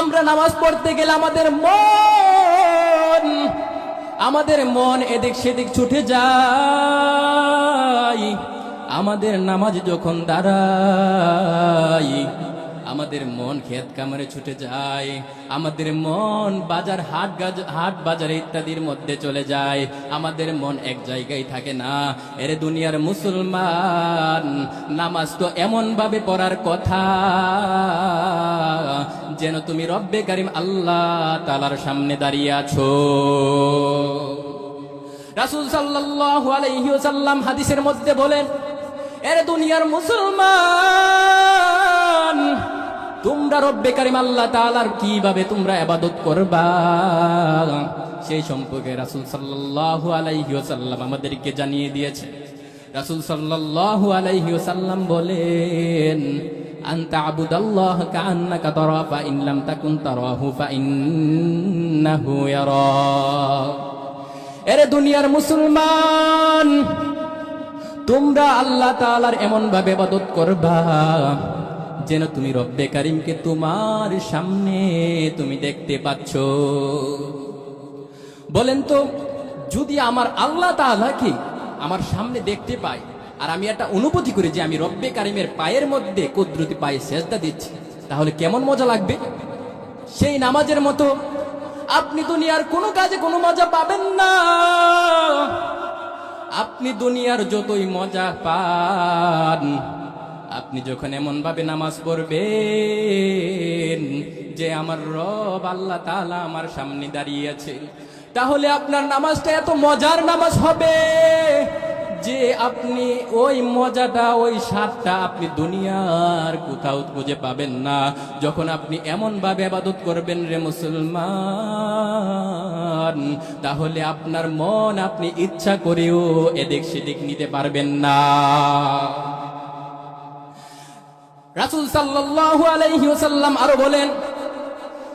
আমরা নামাজ পড়তে গেলে আমাদের মন এদিক সেদিক ছুটে যায়। আমাদের নামাজ যখন দাঁড়াই আমাদের মন ক্ষেত কামড়ে ছুটে যায়, আমাদের মন বাজার হাট বাজার ইত্যাদির মধ্যে চলে যায়, আমাদের মন এক জায়গায় থাকে না। এরে দুনিয়ার মুসলমান, নামাজ তো এমন ভাবে পড়ার কথা যেন তুমি রব্বে কারিম আল্লাহ তাআলার সামনে দাঁড়িয়ে আছো। রাসূল সাল্লাল্লাহু আলাইহি ওয়াসাল্লাম হাদিসের মধ্যে বলেন, এরে দুনিয়ার মুসলমান, তোমরা রব্বে কারিম আল্লাহ তাআলার কিভাবে তোমরা ইবাদত করবা সেই সম্পর্কে রাসূল সাল্লাল্লাহু আলাইহি ওয়াসাল্লাম আমাদেরকে জানিয়ে দিয়েছে। রাসূল সাল্লাল্লাহু আলাইহি ওয়াসাল্লাম বলেন, আনতা আবুদাল্লাহ কাআন্নাকা তারা ফা ইন লাম তাকুন তারাহু ফা ইন্নাহু ইয়ারাক। এরে দুনিয়ার মুসলমান, তোমরা আল্লাহ তাআলার এমন ভাবে ইবাদত করবা যেন তুমি রব্বে কারিমকে তোমার সামনে তুমি দেখতে পাচ্ছ। বলেন তো, যদি আমার আল্লাহ তাআলাকে আমার সামনে দেখতে পাই আর আমি একটা অনুভূতি করি যে আমি রব্বে কারিমের পায়ের মধ্যে কুদরতি পায়ে সেজদা দিচ্ছি, তাহলে কেমন মজা লাগবে? সেই নামাজের মতো আপনি দুনিয়ার কোনো কাজে কোনো মজা পাবেন না। আপনি দুনিয়ার যতই মজা পান, আপনি যখন এমন ভাবে নামাজ পড়বেন যে আমার রব আল্লাহ তাআলা আমার সামনে দাঁড়িয়ে আছে, তাহলে আপনার নামাজটা এত মজার নামাজ হবে যে আপনি ওই মজাটা, ওই স্বাদটা আপনি দুনিয়ার কোথাও খুঁজে পাবেন না। যখন আপনি এমন ভাবে ইবাদত করবেন রে মুসলমান, তাহলে আপনার মন আপনি ইচ্ছা করেও এদিক সেদিক নিতে পারবেন না। রাসূল সাল্লাল্লাহু আলাইহি ওয়াসাল্লাম আরো বলেন,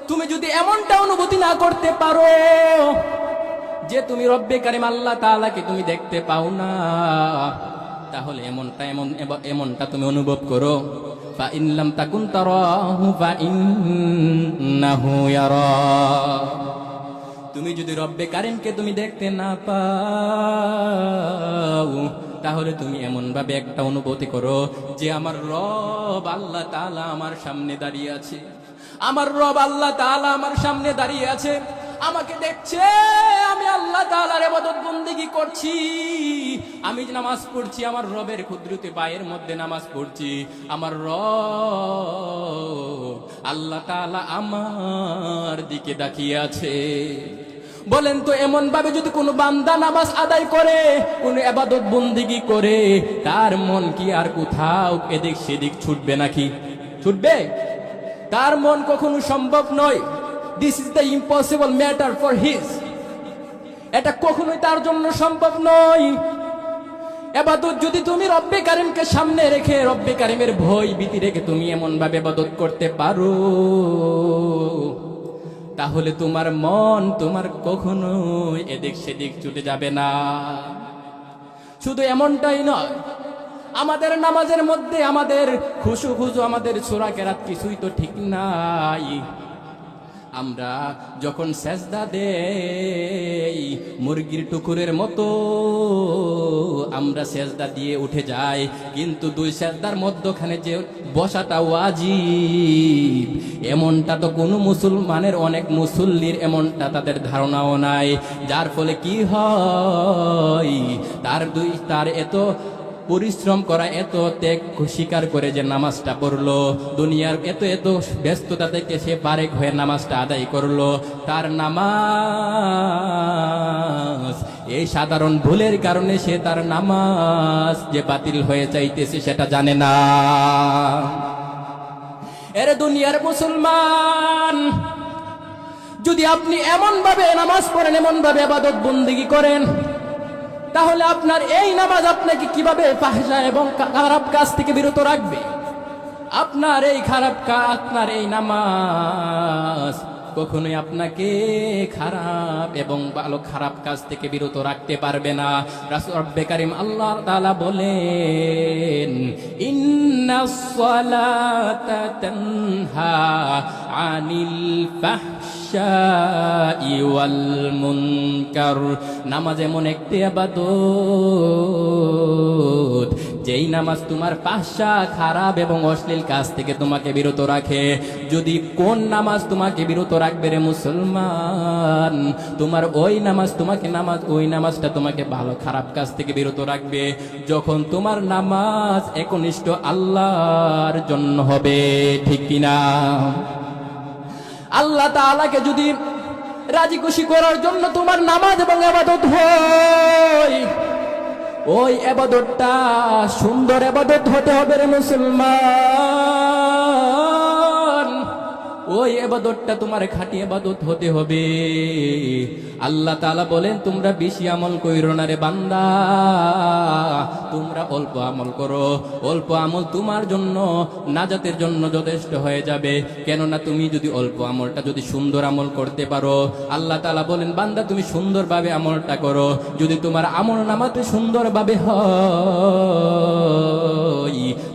তুমি যদি এমনটা অনুভূতি না করতে পারো যে তুমি রব্বে কারিম আল্লাহ তাআলাকে তুমি দেখতে পাও না, তাহলে এমনটা তুমি অনুভব করো, ফা ইন লাম তাকুন তারাহু ফা ইন্নাহু ইয়ারাক। তুমি যদি রব্বে কারিমকে তুমি দেখতে না পাও, তাহলে তুমি এমন ভাবে একটা অনুভূতি করো যে আমার রব আল্লাহ তাআলা আমার সামনে দাঁড়িয়ে আছে, আমার রব আল্লাহ তাআলা আমার সামনে দাঁড়িয়ে আছে, আমাকে দেখছে, আমি আল্লাহ তাআলার ইবাদত বন্দেগী করছি, আমি নামাজ পড়ছি, আমার রবের কুদরতি পায়ের মধ্যে নামাজ পড়ছি, আমার রব আল্লাহ তাআলা আমার দিকে তাকিয়ে আছে। বলেন তো, এমন ভাবে যদি কোনো বান্দা নামাজ আদায় করে, কোন ইবাদত বন্দেগী করে, তার মন কি আর কোথাও এদিক সেদিক ছুটবে নাকি? ছুটবে? তার মন কখনো সম্ভব নয়। This is the impossible matter for his. এটা কখনোই তার জন্য সম্ভব নয়। ইবাদত যদি তুমি রব্বে কারিমকে সামনে রেখে, রব্বে কারিমের ভয় ভীতি রেখে তুমি এমন ভাবে ইবাদত করতে পারো, তাহলে তোমার মন তোমার কখনোই এদিক সেদিক ছুটে যাবে না। শুধু এমনটাই নয়, আমাদের নামাজের মধ্যে আমাদের খুশু, আমাদের সূরা কেরাত কিছুই তো ঠিক নাই। আমরা যখন সেজদা দেই মুরগির টুকুরের মতো আমরা সেজদা দিয়ে উঠে যাই, কিন্তু দুই সেজদার মধ্যখানে যে বসাটা ওয়াজিব, এমনটা তো কোনো মুসলমানের, অনেক মুসল্লির এমনটা তাদের ধারণাও নাই। যার ফলে কি হয়, তার এত পরিশ্রম করা, এত ত্যাগ স্বীকার করে যে নামাজটা পড়লো, দুনিয়ার এত ব্যস্ততা থেকে সে বারেক হয়ে নামাজটা আদায় করলো, তার নামাজ এই সাধারণ ভুলের কারণে সে তার নামাজ যে বাতিল হয়ে যাইতেছে সেটা জানে না। এর দুনিয়ার মুসলমান, যদি আপনি এমন ভাবে নামাজ পড়েন, এমন ভাবে ইবাদত বন্দেগী করেন, তাহলে আপনার এই নামাজ আপনাকে কিভাবে ফাহশা এবং খারাপ কাজ থেকে বিরত রাখবে? আপনার এই খারাপ কাজ, আপনার এই নামাজ কখনোই আপনাকে খারাপ এবং ভালো খারাপ কাজ থেকে বিরত রাখতে পারবে না। রাসূল রব্বে কারীম আল্লাহ তাআলা বলেন, ইন্নাস সালাতা তানহা আনিল ফাহশাই ওয়াল মুনকার। নামাজ এমন একটি ইবাদত, যেই নামাজ তোমার ফাহশা, খারাপ এবং অশ্লীল কাজ থেকে তোমাকে বিরত রাখে। যদি কোন নামাজ তোমাকে বিরত রাখবে রে মুসলমান, তোমার ওই নামাজটা তোমাকে ভালো খারাপ কাজ থেকে বিরত রাখবে যখন তোমার নামাজ একনিষ্ঠ আল্লাহর জন্য হবে। ঠিক কিনা? আল্লাহ তাআলাকে যদি রাজি খুশি করার জন্য তোমার নামাজ এবং ইবাদত হয়, ওই ইবাদতটা সুন্দর ইবাদত হতে হবে রে মুসলমান। ওই ইবাদতটা তোমার খাঁটি ইবাদত হতে হবে। আল্লাহ তাআলা বলেন, তোমরা বেশি আমল কইরো না রে বান্দা, তোমরা অল্প আমল করো। অল্প আমল তোমার জন্য নাজাতের জন্য যথেষ্ট হয়ে যাবে। কেননা তুমি যদি অল্প আমলটা যদি সুন্দর আমল করতে পারো, আল্লাহ তাআলা বলেন, বান্দা তুমি সুন্দরভাবে আমলটা করো। যদি তোমার আমল নামাতে সুন্দরভাবে হয়,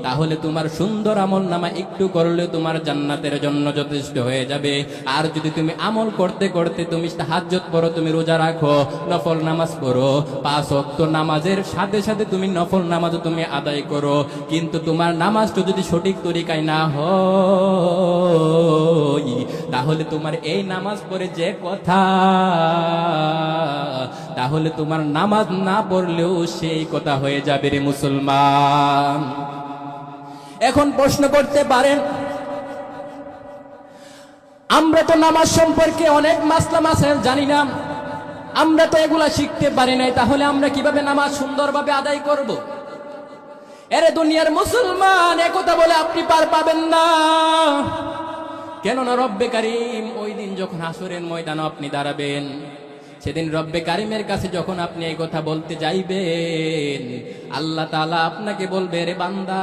তাহলে তোমার সুন্দর আমল নামা একটু করলে তোমার জান্নাতের জন্য যথেষ্ট হয়ে যাবে। আর যদি তুমি আমল করতে করতে তুমি তাহাজ্জুদ পড়ো, তুমি রোজা রাখো, নফল নামাজ পড়ো, 5 ওয়াক্ত নামাজের সাথে সাথে তুমি নফল নামাজও তুমি আদায় করো, কিন্তু তোমার নামাজটা যদি সঠিক তরিকায় না হয়, তাহলে তোমার এই নামাজ পড়ে যে কথা, তাহলে তোমার নামাজ না পড়লেও সেই কথা হয়ে যাবে রে মুসলমান। এখন প্রশ্ন করতে পারেন, আমরা তো নামাজ সম্পর্কে অনেক মাসলা মাসাইল জানি না, আমরা তো এগুলা শিখতে পারি নাই, তাহলে আমরা কিভাবে নামাজ সুন্দরভাবে আদায় করব? এরে দুনিয়ার মুসলমান, একথা বলে আপনি পার পাবেন না। কেননা রব্বে কারীম ওই দিন যখন হাসরের ময়দানে আপনি দাঁড়াবেন, সেদিন রব্বে কারীমের কাছে যখন আপনি এই কথা বলতে যাইবেন, আল্লাহ তাআলা আপনাকে বলবে, রে বান্দা,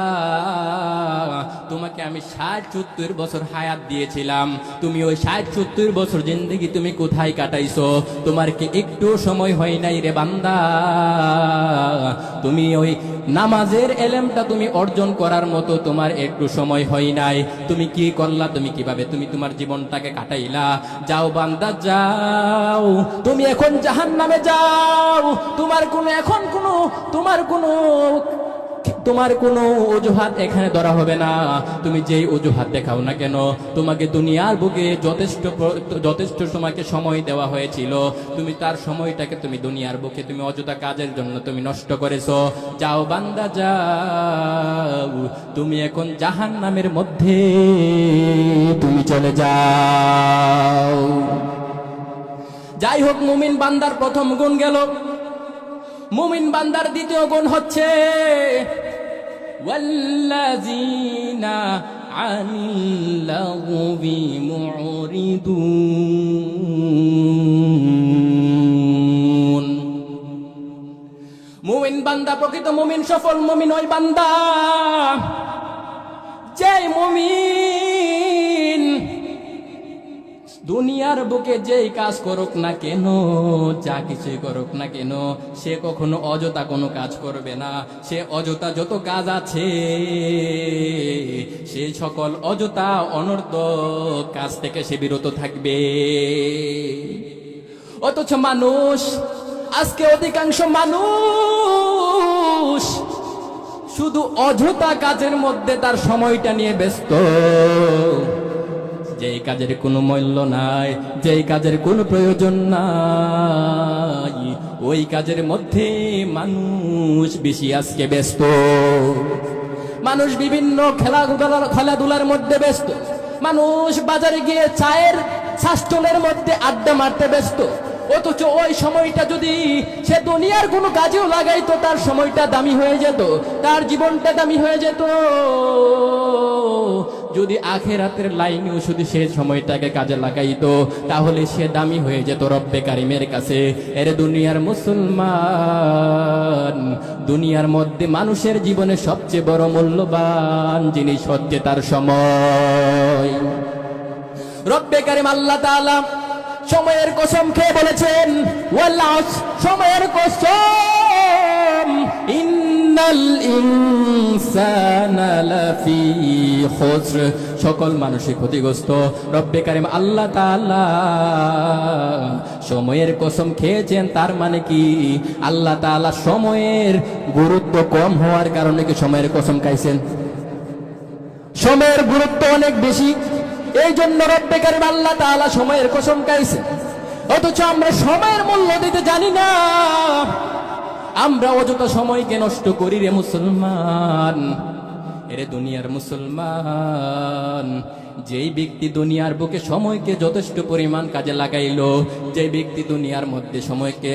তোমাকে আমি 60-70 বছর হায়াত দিয়েছিলাম, তুমি ওই 60-70 বছর জিন্দেগি তুমি কোথায় কাটাইছো? তোমার কি একটু সময় হয় নাই রে বান্দা? তুমি ওই নামাজের এলেমটা তুমি অর্জন করার মতো তোমার একটু সময় হয় নাই। তুমি কি করলা? তুমি কিভাবে তুমি তোমার জীবনটাকে কাটাইলা? যাও বান্দা যাও, তুমি এখন জাহান্নামে যাও। তোমার কোনো অজুহাত এখানে ধরা হবে না। তুমি যেই অজুহাত দেখাও না কেন, তোমাকে দুনিয়ার বুকে যথেষ্ট তোমাকে সময় দেওয়া হয়েছিল, তুমি তার সময়টাকে তুমি দুনিয়ার বুকে তুমি অযথা কাজের জন্য তুমি নষ্ট করেছো। যাও বান্দা যাও, তুমি এখন জাহান্নামের মধ্যে তুমি চলে যাও। যাই হোক, মুমিন বান্দার প্রথম গুণ গেল। মুমিন বান্দার দ্বিতীয় গুণ হচ্ছে ওয়াল্লাযীনা আনিল লাগবি মুরিদুন। মুমিন বান্দা, প্রকৃত মুমিন, সফল মুমিন ওই বান্দা যেই মুমিন দুনিয়ার বুকে যেই কাজ করুক না কেন, যা কিছুই করুক না কেন, সে কখনো অযথা কোনো কাজ করবে না। সে অযথা যত কাজ আছে, সেই সকল অযথা অনর্থক কাজ থেকে সে বিরত থাকবে। অথচ মানুষ, আজকে অধিকাংশ মানুষ শুধু অযথা কাজের মধ্যে তার সময়টা নিয়ে ব্যস্ত। যেই কাজের কোনো মূল্য নাই, যেই কাজের কোনো প্রয়োজন নাই, ওই কাজের মধ্যে মানুষ বেশি আজকে ব্যস্ত। মানুষ বিভিন্ন খেলাধুলার মধ্যে ব্যস্ত। মানুষ বাজারে গিয়ে চায়ের শাস্টলের মধ্যে আড্ডা মারতে ব্যস্ত। অথচ ওই সময়টা যদি সে দুনিয়ার কোনো কাজেও লাগাইতো, তার সময়টা দামি হয়ে যেত, তার জীবনটা দামি হয়ে যেত। যদি আখিরাতের লাইনেও শুধু সে সময়টাকে কাজে লাগাইতো, তাহলে সে দামি হয়ে যেত রব্বে কারিমের কাছে। এর দুনিয়ার মুসলমান, দুনিয়ার মধ্যে মানুষের জীবনে সবচেয়ে বড় মূল্যবান জিনিস হচ্ছে তার সময়। রব্বে কারীম আল্লাহ তাআলা সময়ের কসম খেয়ে বলেছেন, ওয়াল আসর, সময়ের কসম, ইন্নাল ইনসানা লাফি খুসর, সকল মানুষই ক্ষতিগ্রস্ত। রব্বে কারীম আল্লাহ তাআলা সময়ের কসম খেয়েছেন, তার মানে কি আল্লাহ তাআলা সময়ের গুরুত্ব কম হওয়ার কারণে কি সময়ের কসম খাইছেন? সময়ের গুরুত্ব অনেক বেশি, এই জন্য রব্বে কারীম আল্লাহ তাআলা সময়ের কসম খাইছেন। অথচ আমরা সময়ের মূল্য দিতে জানি না, আমরা অযথা সময়কে নষ্ট করি রে মুসলমান। এরে দুনিয়ার মুসলমান, যেই ব্যক্তি দুনিয়ার বুকে সময়কে যথেষ্ট পরিমাণ কাজে লাগাইলো, যে ব্যক্তি দুনিয়ার মধ্যে সময়কে